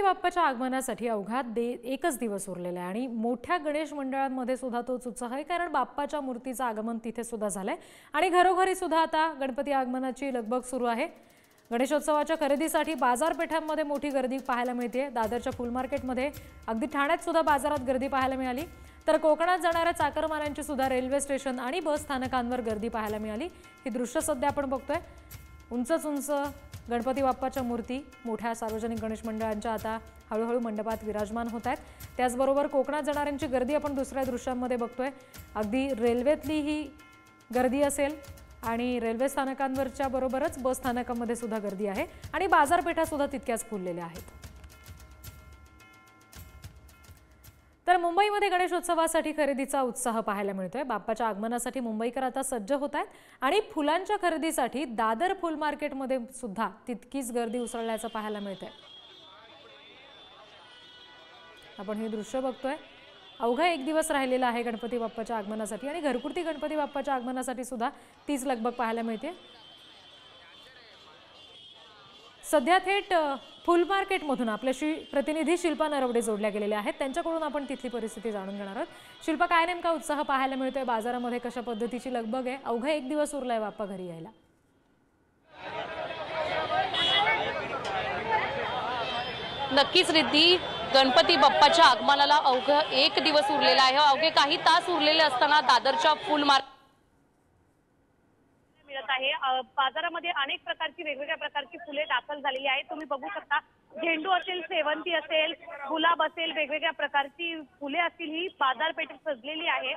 बाप्पाच्या आगमनासाठी अवघा एकच दिवस उरलेला आहे आणि मोठ्या गणेश मंडळांमध्ये सुद्धा तोच उत्साह आहे, कारण बाप्पाच्या मूर्तीचं आगमन तिथे सुद्धा झालंय आणि घरोघरी सुद्धा आता गणपती आगमनाची लगबग सुरू आहे। गणेशोत्सवाच्या खरेदीसाठी बाजारपेठांमध्ये मोठी गर्दी पाहायला मिळते। दादरच्या फुल मार्केटमध्ये, अगदी ठाण्यात सुद्धा बाजारात गर्दी पाहायला मिळाली, तर कोकणात जाणाऱ्या चाकरमान्यांची सुद्धा रेल्वे स्टेशन आणि बस स्थानकांवर गर्दी पाहायला मिळाली। ही दृश्य सध्या आपण बघतोय। उंच गणपती बाप्पाच्या मूर्ती मोठ्या सार्वजनिक गणेश मंडळांच्या आता हळूहळू मंडपात विराजमान होत आहेत। त्याचबरोबर कोकणात जाणाऱ्यांची गर्दी आपण दुसऱ्या दृश्यांमध्ये बघतोय। अगदी रेल्वेतली ही गर्दी असेल आणि रेल्वे स्थानकांवरच्या बरोबरच बस स्थानकांमध्ये सुद्धा गर्दी आहे आणि बाजारपेठा सुद्धा तितक्याच फुललेल्या आहेत। तर मुंबईमध्ये गणेशोत्सवासाठी खरेदीचा उत्साह पाहायला मिळतोय। बाप्पाच्या आगमनासाठी मुंबईकर आता सज्ज होत आहेत आणि फुलांच्या खरेदीसाठी दादर फुल मार्केटमध्ये सुद्धा तितकीच गर्दी उसळल्याचं पाहायला मिळतंय। आपण हे दृश्य बघतोय। अवघा एक दिवस राहिलेला आहे गणपती बाप्पाच्या आगमनासाठी आणि घरगुती गणपती बाप्पाच्या आगमनासाठी सुद्धा तीच लगबग पाहायला मिळते। सध्या थेट फुल मार्केटमधून आपल्याशी प्रतिनिधी शिल्पा नरवडे जोडल्या गेलेल्या आहेत। त्यांच्याकडून आपण तिथली परिस्थिती जाणून घेणार आहोत। शिल्पा, काय नेमका उत्साह पाहायला मिळतोय बाजारामध्ये, कशा पद्धतीची लगबग आहे? अवघा एक दिवस उरलाय बाप्पा घरी यायला। नक्कीच रिद्धी, गणपती बाप्पाच्या आगमनाला अवघा एक दिवस उरलेला आहे। अवघे काही तास उरलेले असताना दादरच्या फुल मार्केट मिळत आहे। बाजारामध्ये अनेक प्रकारची वेगवेगळ्या प्रकारची फुले दाखल झालेली आहेत। तुम्ही बघू शकता, झेंडू असेल, सेवंती असेल, गुलाब असेल, वेगवेगळ्या प्रकारची फुले असतील, ही बाजारपेठ सजलेली आहे।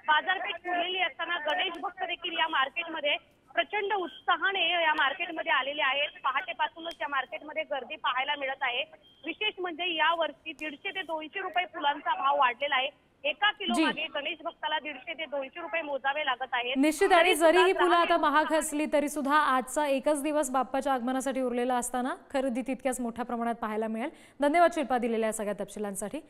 बाजारपेठ फुललेली असताना गणेश भक्त देखील या मार्केटमध्ये प्रचंड उत्साहाने या मार्केटमध्ये आलेले आहेत। पहाटेपासूनच या मार्केटमध्ये गर्दी पाहायला मिळत आहे। विशेष म्हणजे यावर्षी 150 ते 200 रुपये फुलांचा भाव वाढलेला आहे। एका किलो मागे गणेश भक्ताला 150 ते 200 रुपये मोजावे लागत आहेत। निश्चित, आणि जरी ही फुलं आता महाग असली तरी सुद्धा आजचा एकच दिवस बाप्पाच्या आगमनासाठी उरलेला असताना खरेदी तितक्याच मोठ्या प्रमाणात पाहायला मिळेल। धन्यवाद शिल्पा, दिलेल्या सगळ्या तपशिलांसाठी।